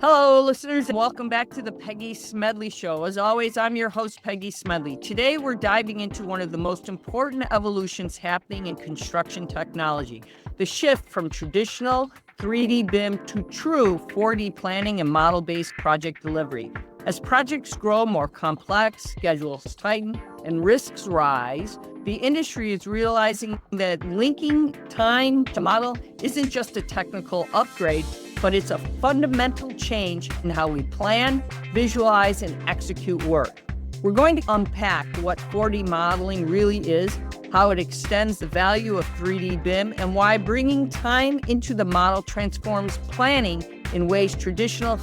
Hello, listeners, and welcome back to the Peggy Smedley Show. As always, I'm your host, Peggy Smedley. Today, we're diving into one of the most important evolutions happening in construction technology, the shift from traditional 3D BIM to true 4D planning and model-based project delivery. As projects grow more complex, schedules tighten, and risks rise, the industry is realizing that linking time to model isn't just a technical upgrade, but it's a fundamental change in how we plan, visualize, and execute work. We're going to unpack what 4D modeling really is, how it extends the value of 3D BIM, and why bringing time into the model transforms planning in ways traditional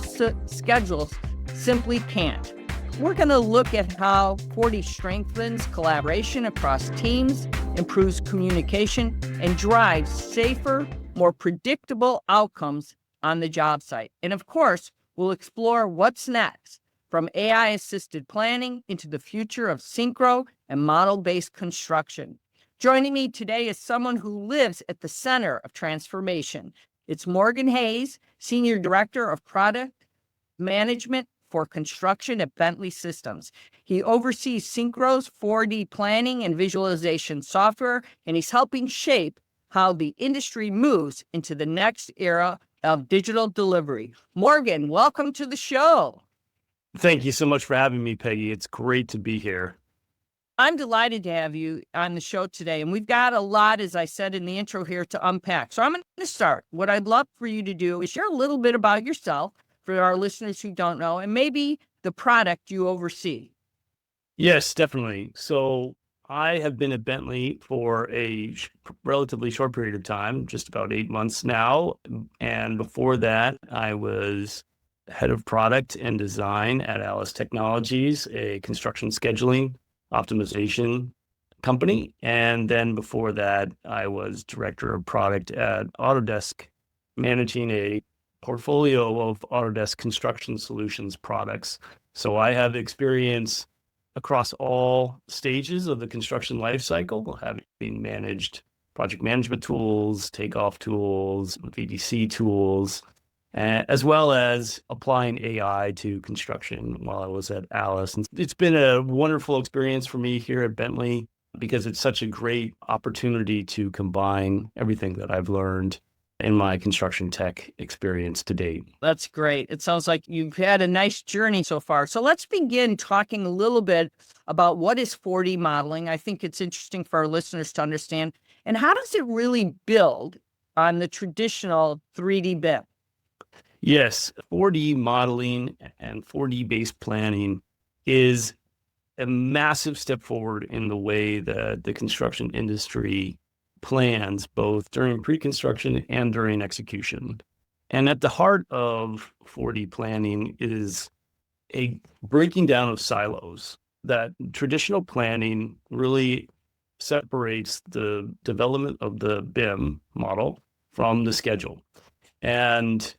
schedules simply can't. We're going to look at how 4D strengthens collaboration across teams, improves communication, and drives safer, more predictable outcomes on the job site. And of course, we'll explore what's next, from AI-assisted planning into the future of synchro and model-based construction. Joining me today is someone who lives at the center of transformation. It's Morgan Hayes, Senior Director of Product Management for Construction at Bentley Systems. He oversees Synchro's 4D planning and visualization software, and he's helping shape how the industry moves into the next era of digital delivery. Morgan, welcome to the show. Thank you so much for having me, Peggy. It's great to be here. I'm delighted to have you on the show today, and we've got a lot, as I said in the intro here, to unpack. So I'm going to start. What I'd love for you to do is share a little bit about yourself for our listeners who don't know, and maybe the product you oversee. Yes, definitely. So I have been at Bentley for a relatively short period of time, just about 8 months now. And before that, I was head of product and design at Alice Technologies, a construction scheduling optimization company. And then before that, I was director of product at Autodesk, managing a portfolio of Autodesk construction solutions products. So I have experience across all stages of the construction lifecycle, having managed project management tools, takeoff tools, VDC tools, as well as applying AI to construction while I was at Alice. And it's been a wonderful experience for me here at Bentley because it's such a great opportunity to combine everything that I've learned in my construction tech experience to date. That's great. It sounds like you've had a nice journey so far. So let's begin talking a little bit about what is 4D modeling. I think it's interesting for our listeners to understand. And how does it really build on the traditional 3D BIM? Yes, 4D modeling and 4D-based planning is a massive step forward in the way that the construction industry plans, both during pre-construction and during execution. And at the heart of 4D planning is a breaking down of silos. That traditional planning really separates the development of the BIM model from the schedule. And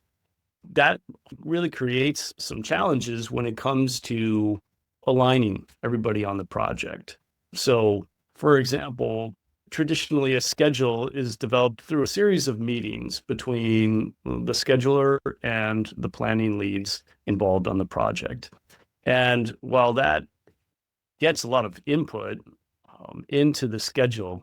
that really creates some challenges when it comes to aligning everybody on the project. So, for example, traditionally, a schedule is developed through a series of meetings between the scheduler and the planning leads involved on the project. And while that gets a lot of input into the schedule,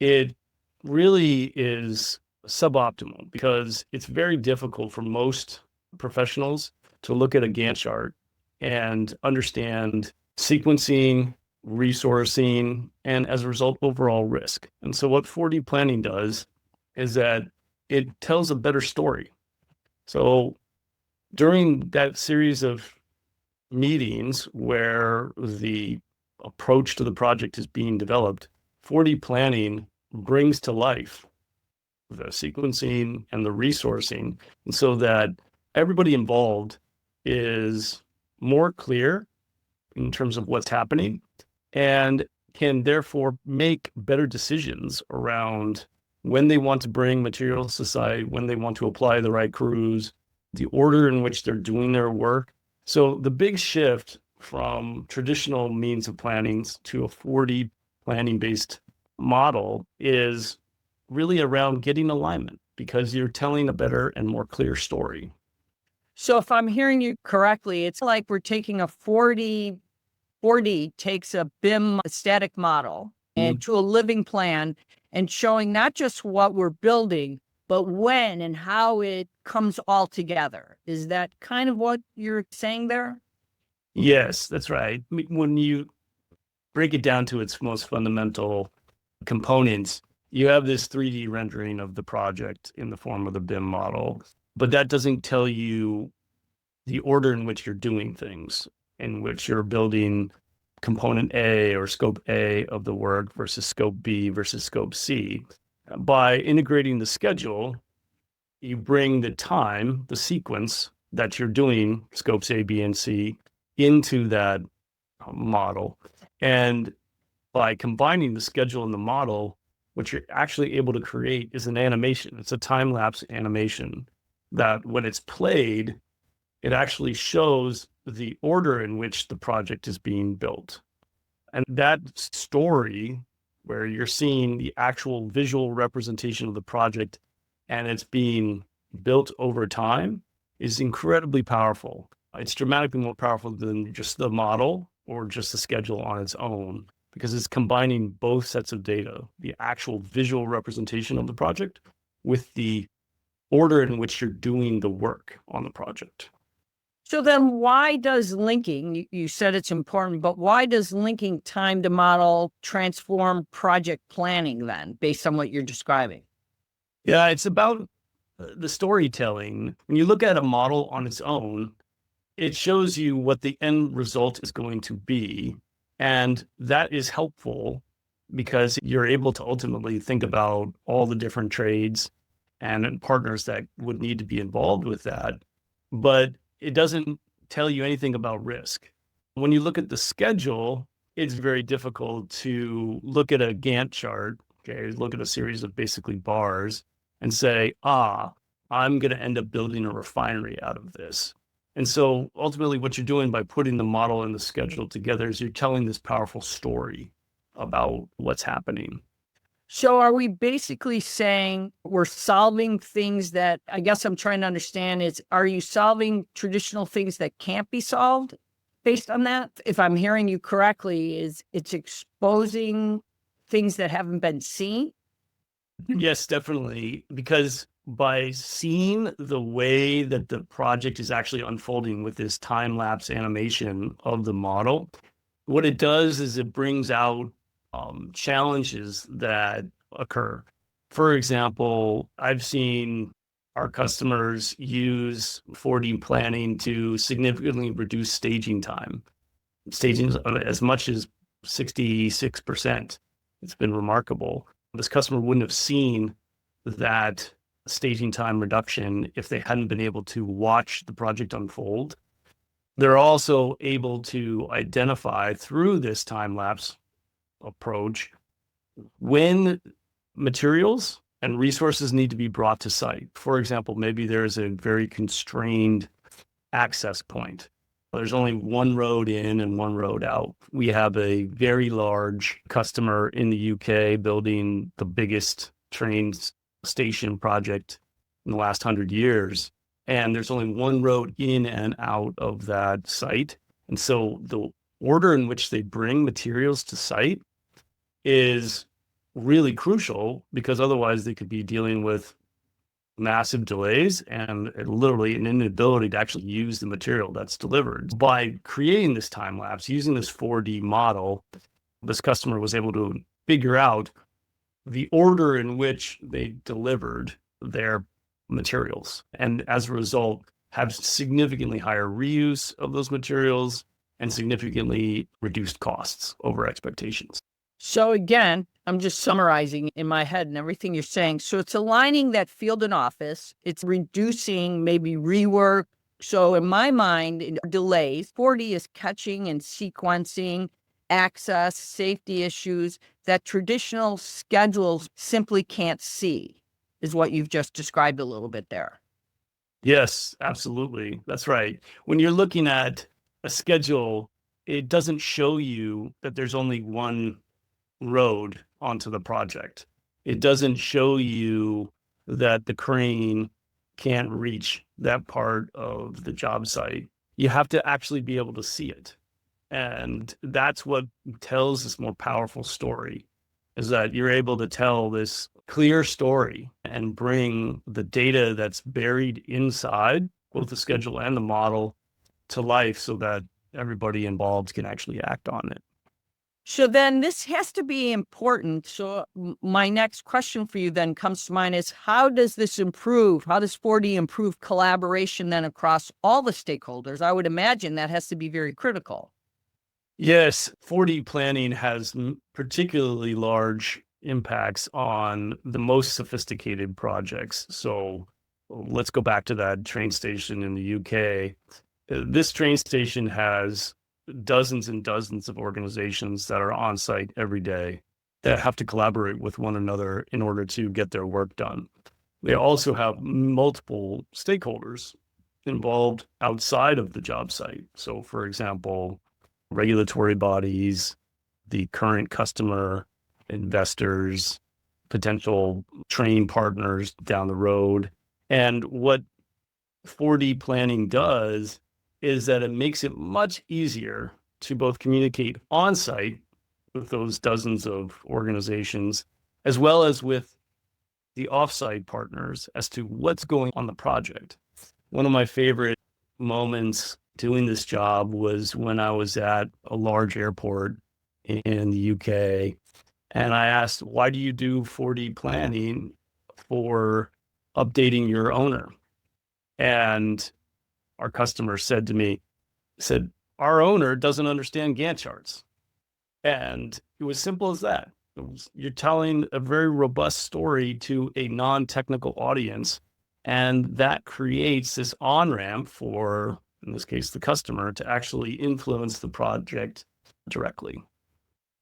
it really is suboptimal because it's very difficult for most professionals to look at a Gantt chart and understand sequencing, resourcing, and as a result, overall risk. And so what 4D planning does is that it tells a better story. So during that series of meetings where the approach to the project is being developed, 4D planning brings to life the sequencing and the resourcing, and so that everybody involved is more clear in terms of what's happening and can therefore make better decisions around when they want to bring materials to site, when they want to apply the right crews, the order in which they're doing their work. So the big shift from traditional means of planning to a 4D planning-based model is really around getting alignment because you're telling a better and more clear story. So if I'm hearing you correctly, it's like we're taking a 4D takes a BIM static model and to a living plan and showing not just what we're building, but when and how it comes all together. Is that kind of what you're saying there? Yes, that's right. When you break it down to its most fundamental components, you have this 3D rendering of the project in the form of the BIM model, but that doesn't tell you the order in which you're doing things, in which you're building component A or scope A of the work versus scope B versus scope C. By integrating the schedule, you bring the time, the sequence that you're doing scopes A, B, and C into that model. And by combining the schedule and the model, what you're actually able to create is an animation. It's a time-lapse animation that when it's played, it actually shows the order in which the project is being built. And that story, where you're seeing the actual visual representation of the project and it's being built over time, is incredibly powerful. It's dramatically more powerful than just the model or just the schedule on its own, because it's combining both sets of data, the actual visual representation of the project with the order in which you're doing the work on the project. So then why does linking, you said it's important, but why does linking time to model transform project planning then, based on what you're describing? Yeah, it's about the storytelling. When you look at a model on its own, it shows you what the end result is going to be. And that is helpful because you're able to ultimately think about all the different trades and partners that would need to be involved with that. But it doesn't tell you anything about risk. When you look at the schedule, it's very difficult to look at a Gantt chart, okay, look at a series of basically bars and say, I'm going to end up building a refinery out of this. And so ultimately what you're doing by putting the model and the schedule together is you're telling this powerful story about what's happening. So are we basically saying we're solving things that, I guess I'm trying to understand is, are you solving traditional things that can't be solved based on that? If I'm hearing you correctly, is it's exposing things that haven't been seen? Yes, definitely. Because by seeing the way that the project is actually unfolding with this time-lapse animation of the model, what it does is it brings out challenges that occur. For example, I've seen our customers use 4D planning to significantly reduce staging time. Staging as much as 66%. It's been remarkable. This customer wouldn't have seen that staging time reduction if they hadn't been able to watch the project unfold. They're also able to identify through this time lapse approach when materials and resources need to be brought to site. For example, maybe there's a very constrained access point. There's only one road in and one road out. We have a very large customer in the UK building the biggest train station project in the last 100 years. And there's only one road in and out of that site. And so the order in which they bring materials to site is really crucial, because otherwise they could be dealing with massive delays and literally an inability to actually use the material that's delivered. By creating this time lapse, using this 4D model, this customer was able to figure out the order in which they delivered their materials. And as a result, have significantly higher reuse of those materials and significantly reduced costs over expectations. So again, I'm just summarizing in my head and everything you're saying. So it's aligning that field and office. It's reducing maybe rework. So in my mind, delays, 4D is catching and sequencing access, safety issues that traditional schedules simply can't see, is what you've just described a little bit there. Yes, absolutely. That's right. When you're looking at a schedule, it doesn't show you that there's only one road onto the project. It doesn't show you that the crane can't reach that part of the job site. You have to actually be able to see it. And that's what tells this more powerful story, is that you're able to tell this clear story and bring the data that's buried inside both the schedule and the model to life so that everybody involved can actually act on it. So then this has to be important. So my next question for you then comes to mind is, how does 4D improve collaboration then across all the stakeholders? I would imagine that has to be very critical. Yes, 4D planning has particularly large impacts on the most sophisticated projects. So let's go back to that train station in the UK. This train station has dozens and dozens of organizations that are on site every day that have to collaborate with one another in order to get their work done. They also have multiple stakeholders involved outside of the job site. So, for example, regulatory bodies, the current customer, investors, potential train partners down the road. And what 4D planning does is that it makes it much easier to both communicate on site with those dozens of organizations, as well as with the offsite partners as to what's going on the project. One of my favorite moments doing this job was when I was at a large airport in the UK, and I asked, why do you do 4D planning for updating your owner? And our customer said to me, our owner doesn't understand Gantt charts. And it was simple as that. You're telling a very robust story to a non-technical audience, and that creates this on-ramp for, in this case, the customer to actually influence the project directly.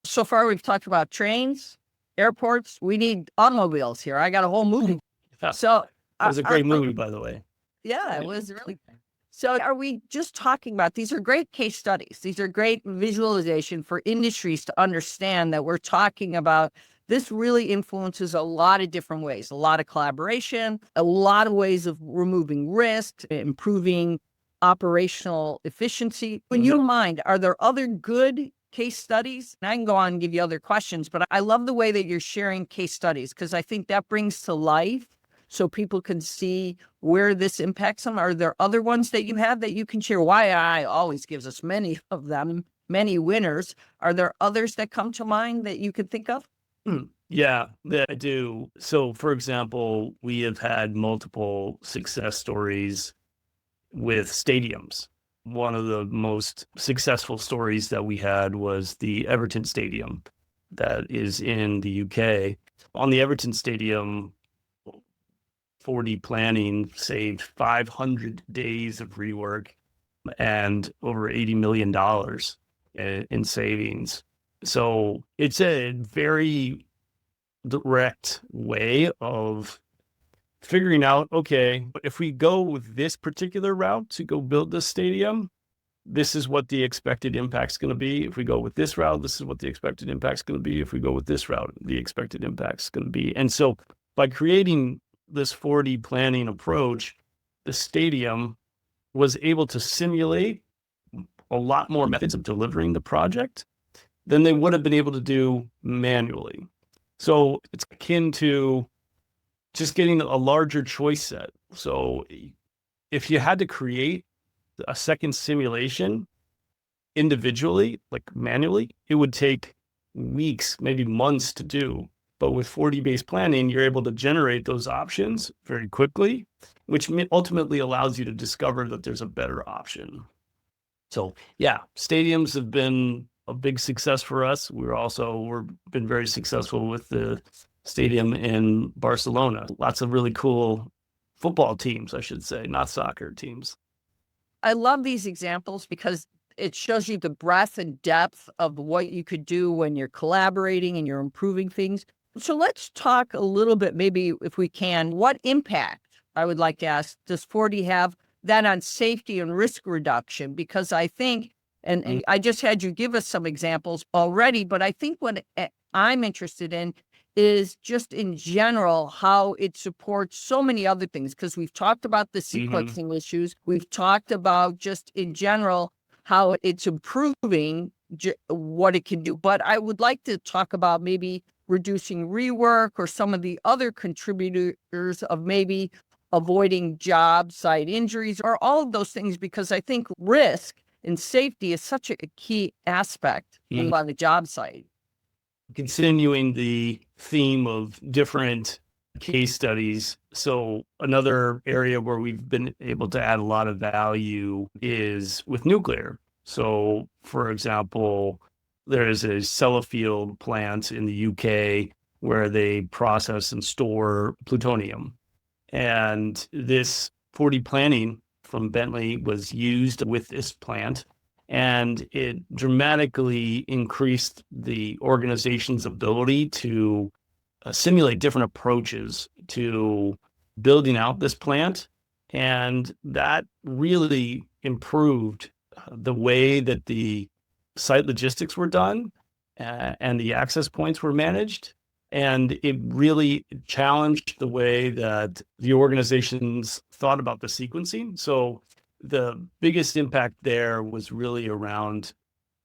So far, we've talked about trains, airports. We need automobiles here. I got a whole movie. Yeah. So it was a great movie, by the way. Yeah, it was really good. So are we just talking about, these are great case studies. These are great visualization for industries to understand that we're talking about this really influences a lot of different ways, a lot of collaboration, a lot of ways of removing risk, improving operational efficiency. In your mind, are there other good case studies? And I can go on and give you other questions, but I love the way that you're sharing case studies, because I think that brings to life so people can see where this impacts them. Are there other ones that you have that you can share? YI always gives us many of them, many winners. Are there others that come to mind that you could think of? Yeah, I do. So, for example, we have had multiple success stories with stadiums. One of the most successful stories that we had was the Everton Stadium that is in the UK. On the Everton Stadium, 4D planning saved 500 days of rework and over $80 million in savings. So it's a very direct way of figuring out, okay, if we go with this particular route to go build this stadium, this is what the expected impact's going to be. If we go with this route, this is what the expected impact's going to be. If we go with this route, the expected impact's going to be. And so by creating this 4D planning approach, the stadium was able to simulate a lot more methods of delivering the project than they would have been able to do manually. So it's akin to just getting a larger choice set. So if you had to create a second simulation individually, like manually, it would take weeks, maybe months to do. But with 4D based planning, you're able to generate those options very quickly, which ultimately allows you to discover that there's a better option. So yeah, stadiums have been a big success for us. We've been very successful with the stadium in Barcelona. Lots of really cool football teams, I should say, not soccer teams. I love these examples because it shows you the breadth and depth of what you could do when you're collaborating and you're improving things. So let's talk a little bit, maybe if we can, what impact, I would like to ask, does 4D have then on safety and risk reduction? Because I think, and I just had you give us some examples already, but I think what I'm interested in is just in general how it supports so many other things, because we've talked about the sequencing issues. We've talked about just in general how it's improving what it can do. But I would like to talk about maybe reducing rework or some of the other contributors of maybe avoiding job site injuries or all of those things, because I think risk and safety is such a key aspect on the job site. Continuing the theme of different case studies. So another area where we've been able to add a lot of value is with nuclear. So for example, there is a Sellafield plant in the UK where they process and store plutonium. And this 4D planning from Bentley was used with this plant, and it dramatically increased the organization's ability to simulate different approaches to building out this plant. And that really improved the way that the site logistics were done and the access points were managed. And it really challenged the way that the organizations thought about the sequencing. So the biggest impact there was really around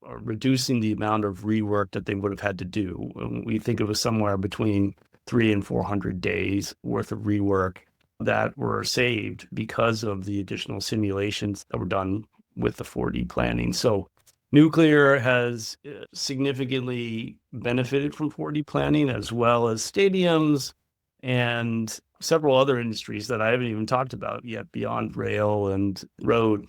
reducing the amount of rework that they would have had to do. We think it was somewhere between 300 and 400 days worth of rework that were saved because of the additional simulations that were done with the 4D planning. So nuclear has significantly benefited from 4D planning, as well as stadiums and several other industries that I haven't even talked about yet beyond rail and road.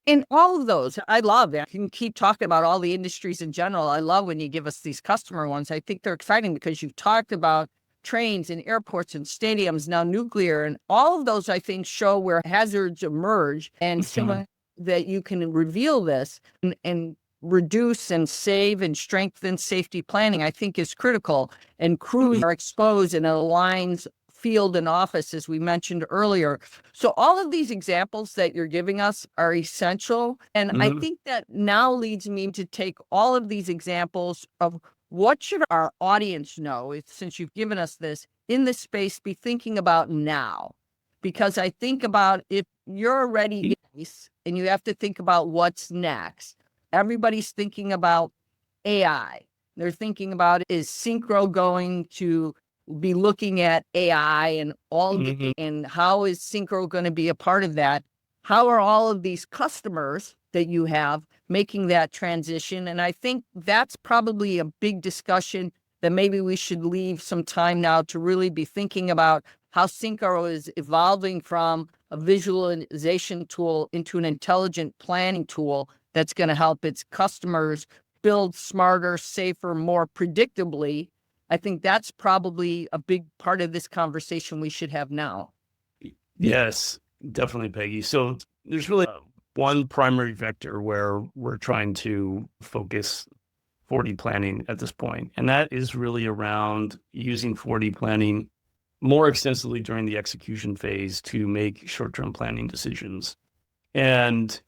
In all of those, I love it. You can keep talking about all the industries in general. I love when you give us these customer ones. I think they're exciting because you've talked about trains and airports and stadiums, now nuclear, and all of those, I think, show where hazards emerge and some that you can reveal this and reduce and save and strengthen safety planning, I think is critical. And crews are exposed and it aligns field and office, as we mentioned earlier. So all of these examples that you're giving us are essential. And I think that now leads me to take all of these examples of what should our audience know, since you've given us this, in this space, be thinking about now. Because I think about if you're already and you have to think about what's next. Everybody's thinking about AI. They're thinking about, is Synchro going to be looking at AI and all and how is Synchro going to be a part of that? How are all of these customers that you have making that transition? And I think that's probably a big discussion that maybe we should leave some time now to really be thinking about how Synchro is evolving from a visualization tool into an intelligent planning tool that's going to help its customers build smarter, safer, more predictably. I think that's probably a big part of this conversation we should have now. Yes, definitely, Peggy. So there's really one primary vector where we're trying to focus 4D planning at this point, and that is really around using 4D planning more extensively during the execution phase to make short-term planning decisions. And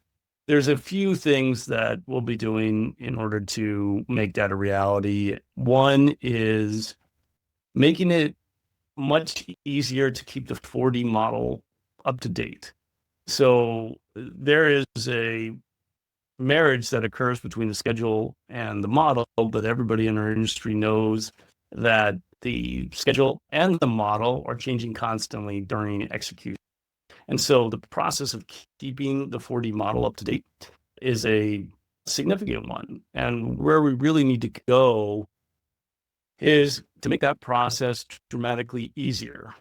there's a few things that we'll be doing in order to make that a reality. One is making it much easier to keep the 4D model up to date. So there is a marriage that occurs between the schedule and the model, but everybody in our industry knows that the schedule and the model are changing constantly during execution. And so the process of keeping the 4D model up to date is a significant one. And where we really need to go is to make that process dramatically easier.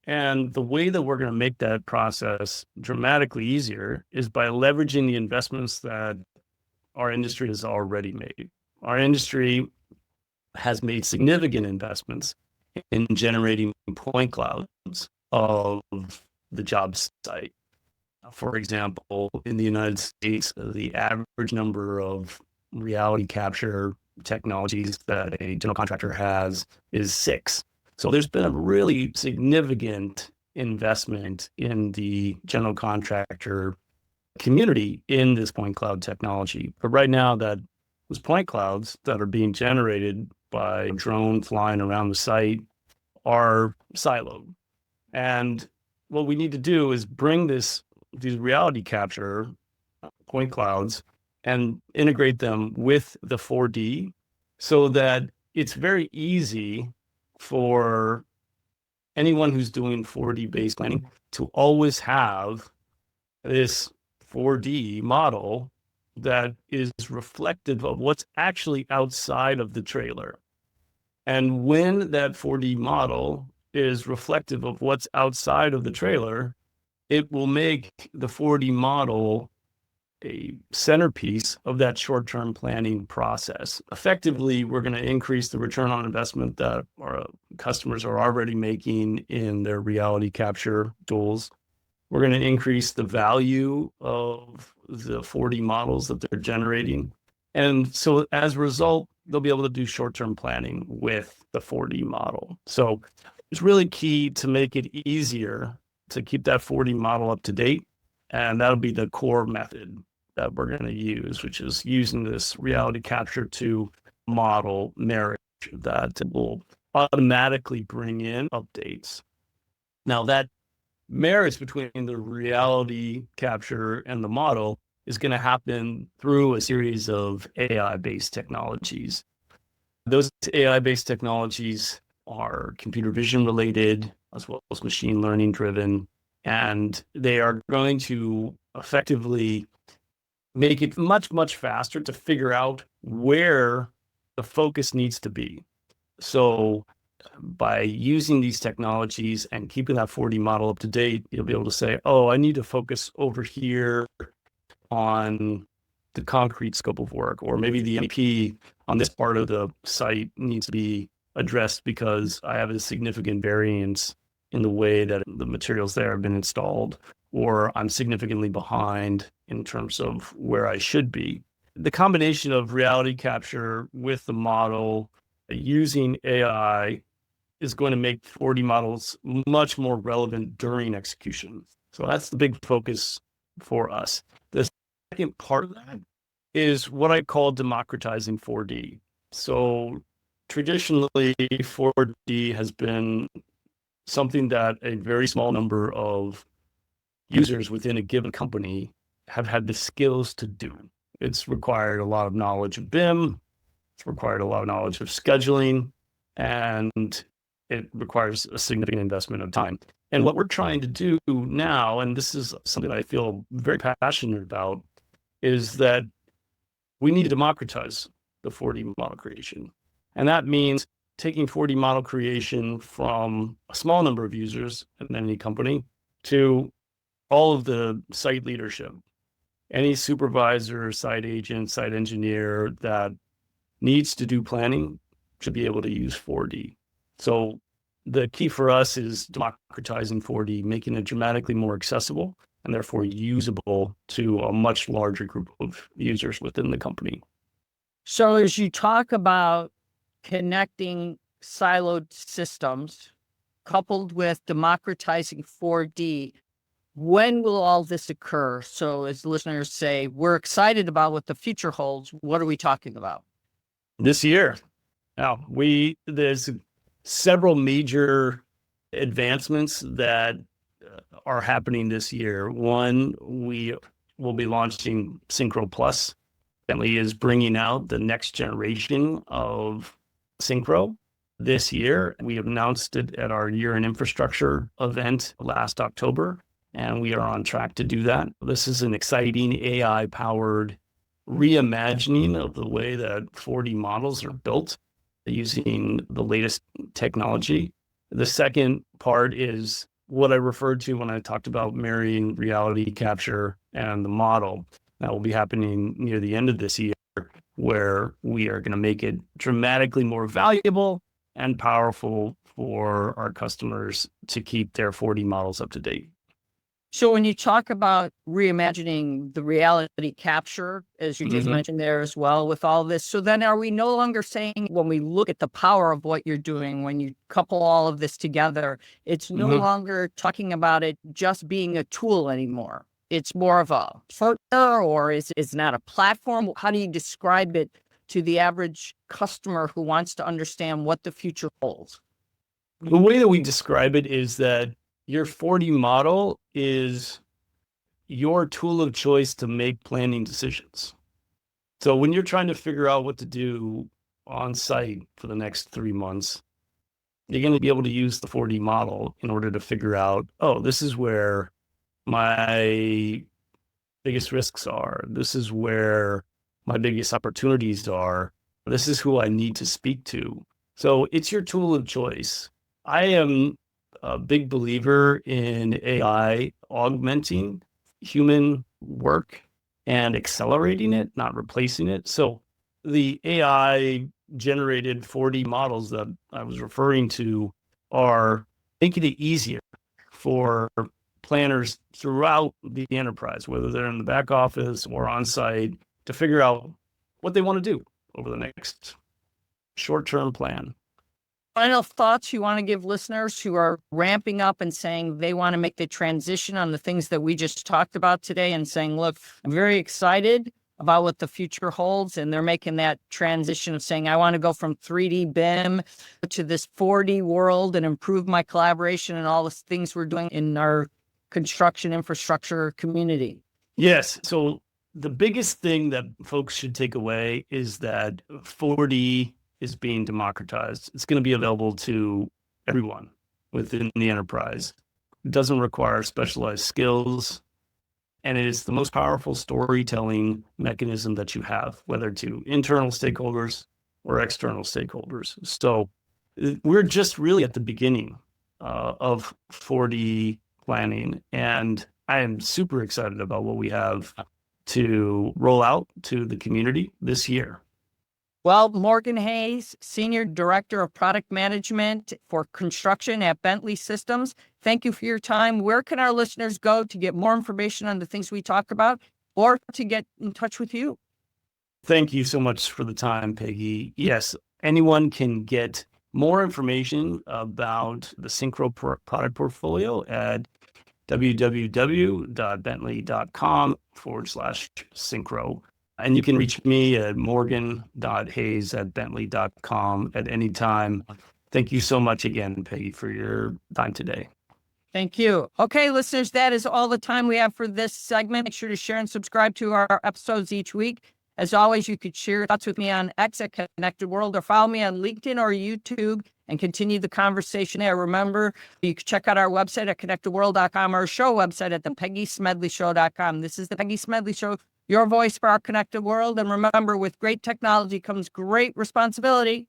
And the way that we're going to make that process dramatically easier is by leveraging the investments that our industry has already made. Our industry has made significant investments in generating point clouds of the job site. For example, in the United States, the average number of reality capture technologies that a general contractor has is 6. So there's been a really significant investment in the general contractor community in this point cloud technology. But right now, those point clouds that are being generated by drone flying around the site are siloed. And what we need to do is bring these reality capture point clouds and integrate them with the 4D so that it's very easy for anyone who's doing 4D based planning to always have this 4D model that is reflective of what's actually outside of the trailer. And when that 4D model is reflective of what's outside of the trailer, it will make the 4D model a centerpiece of that short-term planning process. Effectively, we're going to increase the return on investment that our customers are already making in their reality capture tools. We're going to increase the value of the 4D models that they're generating. And so as a result, they'll be able to do short-term planning with the 4D model. So it's really key to make it easier to keep that 4D model up to date. And that'll be the core method that we're going to use, which is using this reality capture to model marriage that will automatically bring in updates. Now, that marriage between the reality capture and the model is going to happen through a series of AI-based technologies. Those AI-based technologies are computer vision related, as well as machine learning driven, and they are going to effectively make it much, much faster to figure out where the focus needs to be. So by using these technologies and keeping that 4D model up to date, you'll be able to say, oh, I need to focus over here on the concrete scope of work, or maybe the MEP on this part of the site needs to be addressed because I have a significant variance in the way that the materials there have been installed, or I'm significantly behind in terms of where I should be. The combination of reality capture with the model using AI is going to make 4D models much more relevant during execution. So that's the big focus for us. The second part of that is what I call democratizing 4D. So traditionally, 4D has been something that a very small number of users within a given company have had the skills to do. It's required a lot of knowledge of BIM, it's required a lot of knowledge of scheduling, and it requires a significant investment of time. And what we're trying to do now, and this is something I feel very passionate about, is that we need to democratize the 4D model creation. And that means taking 4D model creation from a small number of users in any company to all of the site leadership. Any supervisor, site agent, site engineer that needs to do planning should be able to use 4D. So the key for us is democratizing 4D, making it dramatically more accessible and therefore usable to a much larger group of users within the company. So as you talk about connecting siloed systems coupled with democratizing 4D, when will all this occur? So as listeners say, we're excited about what the future holds. What are we talking about? This year. Now, there's several major advancements that are happening this year. One, we will be launching Synchro Plus. Bentley is bringing out the next generation of Synchro this year. We announced it at our Year in Infrastructure event last October, and we are on track to do that. This is an exciting AI-powered reimagining of the way that 4D models are built using the latest technology. The second part is what I referred to when I talked about marrying reality capture and the model. That will be happening near the end of this year, where we are going to make it dramatically more valuable and powerful for our customers to keep their 4D models up to date. So when you talk about reimagining the reality capture, as you just mentioned there as well with all this, so then are we no longer saying when we look at the power of what you're doing, when you couple all of this together, it's no longer talking about it just being a tool anymore? It's more of a partner, or is not a platform? How do you describe it to the average customer who wants to understand what the future holds? The way that we describe it is that your 4D model is your tool of choice to make planning decisions. So when you're trying to figure out what to do on site for the next 3 months, you're going to be able to use the 4D model in order to figure out, oh, this is where my biggest risks are. This is where my biggest opportunities are. This is who I need to speak to. So it's your tool of choice. I am a big believer in AI augmenting human work and accelerating it, not replacing it. So the AI generated 4D models that I was referring to are making it easier for planners throughout the enterprise, whether they're in the back office or on site, to figure out what they want to do over the next short-term plan. Final thoughts you want to give listeners who are ramping up and saying they want to make the transition on the things that we just talked about today and saying, look, I'm very excited about what the future holds. And they're making that transition of saying, I want to go from 3D BIM to this 4D world and improve my collaboration and all the things we're doing in our construction infrastructure community. Yes. So the biggest thing that folks should take away is that 4D is being democratized. It's going to be available to everyone within the enterprise. It doesn't require specialized skills, and it is the most powerful storytelling mechanism that you have, whether to internal stakeholders or external stakeholders. So we're just really at the beginning of 4D planning, and I am super excited about what we have to roll out to the community this year. Well, Morgan Hayes, Senior Director of Product Management for Construction at Bentley Systems, thank you for your time. Where can our listeners go to get more information on the things we talked about or to get in touch with you? Thank you so much for the time, Peggy. Yes, anyone can get more information about the Synchro product portfolio at www.bentley.com/synchro. And you can reach me at morgan.hayes@bentley.com at any time. Thank you so much again, Peggy, for your time today. Thank you. Okay, listeners, that is all the time we have for this segment. Make sure to share and subscribe to our episodes each week. As always, you could share thoughts with me on X at Connected World or follow me on LinkedIn or YouTube and continue the conversation there. Remember, you can check out our website at connectedworld.com or our show website at thepeggysmedleyshow.com. This is the Peggy Smedley Show, your voice for our connected world. And remember, with great technology comes great responsibility.